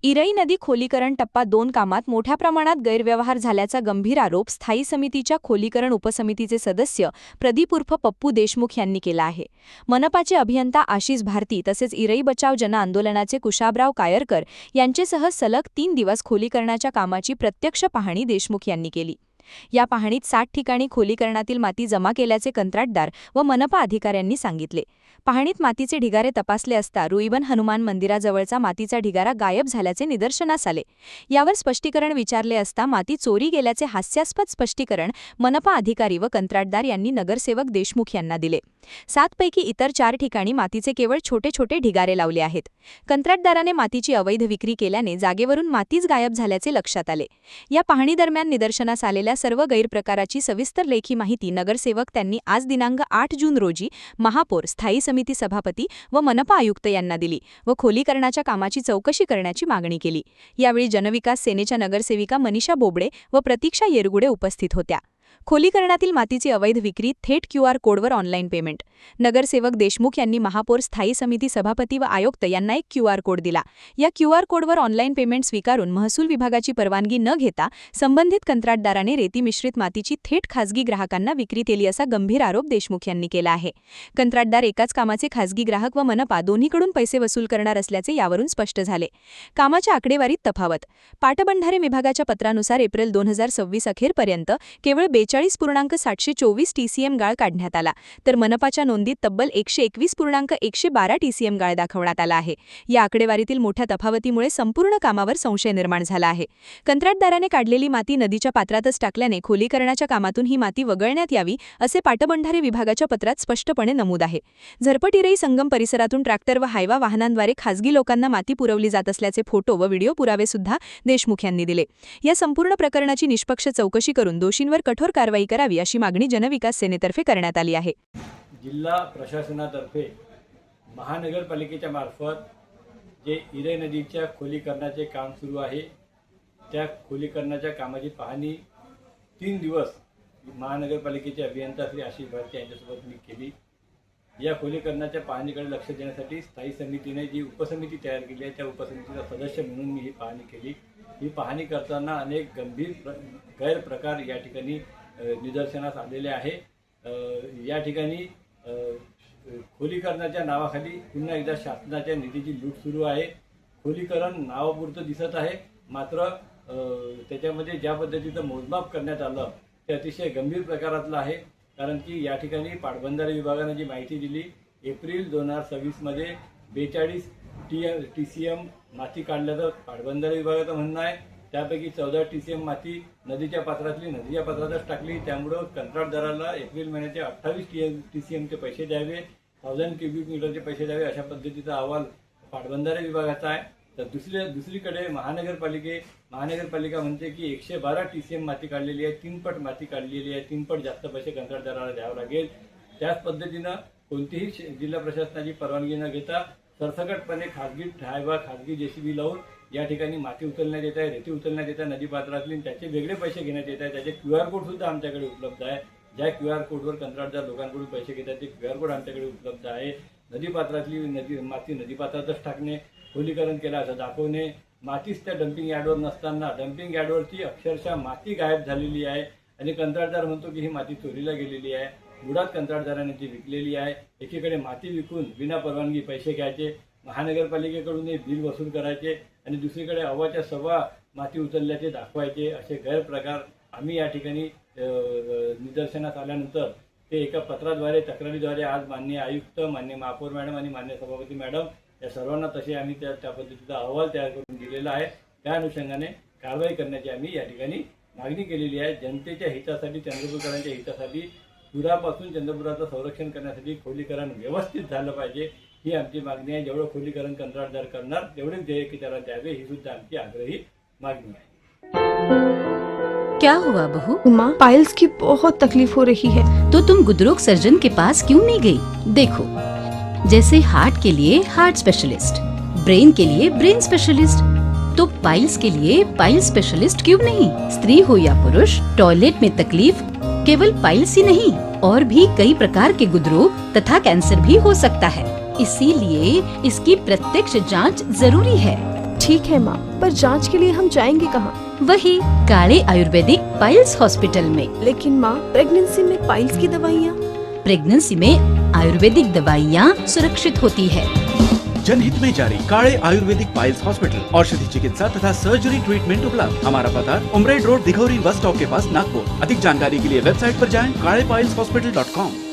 इरई नदी खोलीकरण टप्पा 2 कामात मोठ्या प्रमाणात गैरव्यवहार झाल्याचा गंभीर आरोप स्थायी समितीच्या खोलीकरण उपसमितीचे सदस्य प्रदीप उर्फ पप्पू देशमुख यांनी केला आहे. मनपाचे अभियंता आशिष भारती तसेच इरई बचाव जन आंदोलनाचे कुशाबराव कायरकर यांचेसह सलग 3 दिवस खोलीकरणाच्या कामाची प्रत्यक्ष पाहणी देशमुख यांनी केली. या पाहणीत 60 ठिकाणी खोलीकरणातील माती जमा केल्याचे कंत्राटदार व मनपा अधिकाऱ्यांनी सांगितले. पाहणीत मातीचे ढिगारे तपासले असता रुईबन हनुमान मंदिराजवळचा मातीचा ढिगारा गायब झाल्याचे निदर्शनास आले. यावर स्पष्टीकरण विचारले असता माती चोरी गेल्याचे हास्यास्पद स्पष्टीकरण मनपा अधिकारी व कंत्राटदार यांनी नगरसेवक देशमुख यांना दिले. 7 पैकी इतर 4 ठिकाणी मातीचे केवळ छोटे छोटे ढिगारे लावले आहेत. कंत्राटदाराने मातीची अवैध विक्री केल्याने जागेवरून मातीच गायब झाल्याचे लक्षात आले. या पाहणीदरम्यान निदर्शनास आलेल्या सर्व गैरप्रकाराची सविस्तर लेखी माहिती नगरसेवक त्यांनी आज दिनांक 8 जून रोजी महापौर, स्थायी समिती सभापती व मनपा आयुक्त यांना दिली व खोलीकरणाच्या कामाची चौकशी करण्याची मागणी केली. यावेळी जनविकास सेनेच्या नगरसेविका मनीषा बोबडे व प्रतीक्षा येरगुडे उपस्थित होत्या. खोलीकरणातील मातीची अवैध विक्री, थेट QR कोडवर ऑनलाईन पेमेंट. नगरसेवक देशमुख यांनी महापौर, स्थायी समिती सभापती व आयुक्त यांना एक QR कोड दिला. या QR कोडवर ऑनलाईन पेमेंट स्वीकारून महसूल विभागाची परवानगी न घेता संबंधित कंत्राटदाराने रेती मिश्रित मातीची थेट खासगी ग्राहकांना विक्री केली असा गंभीर आरोप देशमुख यांनी केला आहे. कंत्राटदार एकाच कामाचे खासगी ग्राहक व मनपा दोन्हीकडून पैसे वसूल करणार असल्याचे यावरून स्पष्ट झाले. कामाच्या आकडेवारीत तफावत. पाटबंधारे विभागाच्या पत्रानुसार एप्रिल 2026 अखेरपर्यंत केवळ 42.724 TCM गाळ काढण्यात आला, तर मनपाच्या नोंदीत तब्बल 121.112 TCM गाळ दाखवण्यात आला आहे. या आकडेवारीतील मोठ्या तफावतीमुळे संपूर्ण कामावर संशय निर्माण झाला आहे. कंत्राटदाराने काढलेली माती नदीच्या पात्रातच टाकल्याने खोलीकरणाच्या कामातून ही माती वगळण्यात यावी असे पाटबंधारे विभागाच्या पत्रात स्पष्टपणे नमूद आहे. झरपट इरई संगम परिसरातून ट्रॅक्टर व हायवा वाहनांद्वारे खासगी लोकांना माती पुरवली जात असल्याचे फोटो व व्हिडिओ पुरावे सुद्धा देशमुख यांनी दिले. या संपूर्ण प्रकरणाची निष्पक्ष चौकशी करून दोषींवर कठोर कारवाई करावी अशी मागणी जनविकास सेनेतर्फे करण्यात आली आहे. जिल्हा प्रशासनातर्फे महानगरपालिकेच्या मार्फत जे इरई नदीच्या खोलीकरणाचे काम सुरू आहे, त्या खोलीकरणाच्या कामाची पाहणी 3 दिवस महानगरपालिकेचे अभियंता श्री आशिष भारती यांच्यासोबत मी केली. या खोलीकरणाच्या पाहणीकडे लक्ष देण्यासाठी स्थायी समितीने जी उपसमिती तयार केली आहे, त्या उपसमितीचा सदस्य म्हणून मी ही पाहणी केली. ही पाहणी करताना अनेक गंभीर गैरप्रकार या ठिकाणी निदर्शनास आलेले आहे. या ठिकाणी खोलीकरणाच्या नावाखाली पुन्हा एकदा शासनाच्या निधीची लूट सुरू आहे. खोलीकरण नावापुरतं दिसत आहे, मात्र त्याच्यामध्ये ज्या पद्धतीचं मोजमाप करण्यात आलं ते अतिशय गंभीर प्रकारातलं आहे. कारण की या ठिकाणी पाटबंधारे विभागाने जी माहिती दिली, एप्रिल 2026 42 TCM माती काढल्याचं पाटबंधारे विभागाचं म्हणणं आहे. त्यापैकी 14 TCM माती नदीच्या पात्रातच टाकली. त्यामुळं कंत्राटदाराला एप्रिल महिन्याचे 28 TCMचे पैसे द्यावे, 1000 क्युबिक मीटरचे पैसे द्यावे, अशा पद्धतीचा अहवाल पाटबंधारे विभागाचा आहे. तर दुसरीकडे महानगरपालिका म्हणते की 112 TCM माती काढलेली आहे, 3 पट माती काढलेली आहे, 3 पट जास्त पैसे कंत्राटदाराला द्यावं लागेल. त्याच पद्धतीनं कोणतीही जिल्हा प्रशासनाची परवानगी न घेता सरसकटपणे खाजगी हायवा, खाजगी JCB लावून या ठिकाणी माती उचलण्यात येत आहे, रेती उचलण्यात येत आहे नदीपात्रातली, त्याचे वेगळे पैसे घेण्यात येत आहे. त्याचे QR कोड सुद्धा आमच्याकडे उपलब्ध आहे. ज्या QR कोडवर कंत्राटदार लोकांकडून पैसे घेतात ते QR कोड आमच्याकडे उपलब्ध आहे. नदीपात्रातली माती नदीपात्रातच टाकणे, खोलीकरण केलं असं दाखवणे, मातीच त्या डम्पिंग यार्डवर नसताना डम्पिंग यार्डवरची अक्षरशः माती गायब झालेली आहे आणि कंत्राटदार म्हणतो की ही माती चोरीला गेलेली आहे. मुळात कंत्राटदाराने ती विकलेली आहे. एकीकडे माती विकून विना परवानगी पैसे घ्यायचे, महानगरपालिकेकडून बिल वसूल करायचे आणि दुसरीकडे अव्वाच्या सव्वा माती उचलल्याचे दाखवायचे. असे गैरप्रकार आम्ही या ठिकाणी निदर्शनास आल्यानंतर ते एका पत्राद्वारे, तक्रारीद्वारे आज माननीय आयुक्त, माननीय महापौर मॅडम आणि माननीय सभापती मॅडम या सर्वांना तसे आम्ही त्या पद्धतीचा अहवाल तयार करून दिलेला आहे. त्या अनुषंगाने कारवाई करण्याची आम्ही या ठिकाणी मागणी केलेली आहे. जनतेच्या हितासाठी, चंद्रपूरकरांच्या हितासाठी, पुरापासून चंद्रपुराचं संरक्षण करण्यासाठी खोलीकरण व्यवस्थित झालं पाहिजे, ही आमची मागणी आहे. जेवढं खोलीकरण कंत्राटदार करणार तेवढेच देयके त्याला द्यावे, ही सुद्धा आमची आग्रही मागणी आहे. क्या हुआ बहू? माँ, पाइल्स की बहुत तकलीफ हो रही है. तो तुम गुदरोग सर्जन के पास क्यों नहीं गई? देखो, जैसे हार्ट के लिए हार्ट स्पेशलिस्ट, ब्रेन के लिए ब्रेन स्पेशलिस्ट, तो पाइल्स के लिए पाइल स्पेशलिस्ट क्यों नहीं? स्त्री हो या पुरुष, टॉयलेट में तकलीफ केवल पाइल्स ही नहीं, और भी कई प्रकार के गुदरोग तथा कैंसर भी हो सकता है. इसीलिए इसकी प्रत्यक्ष जांच जरूरी है. ठीक है माँ, पर जांच के लिए हम जाएंगे कहाँ? वही काले आयुर्वेदिक पाइल्स हॉस्पिटल में। लेकिन माँ, प्रेगनेंसी में पाइल्स की दवाइयाँ। प्रेगनेंसी में आयुर्वेदिक दवाइयाँ सुरक्षित होती है। जनहित में जारी काले आयुर्वेदिक पाइल्स हॉस्पिटल, औषधि चिकित्सा तथा सर्जरी ट्रीटमेंट उपलब्ध। हमारा पता उमरेड रोड, दिघौरी बस स्टॉप के पास, नागपुर। अधिक जानकारी के लिए वेबसाइट पर जाएं kalepileshhospital.com।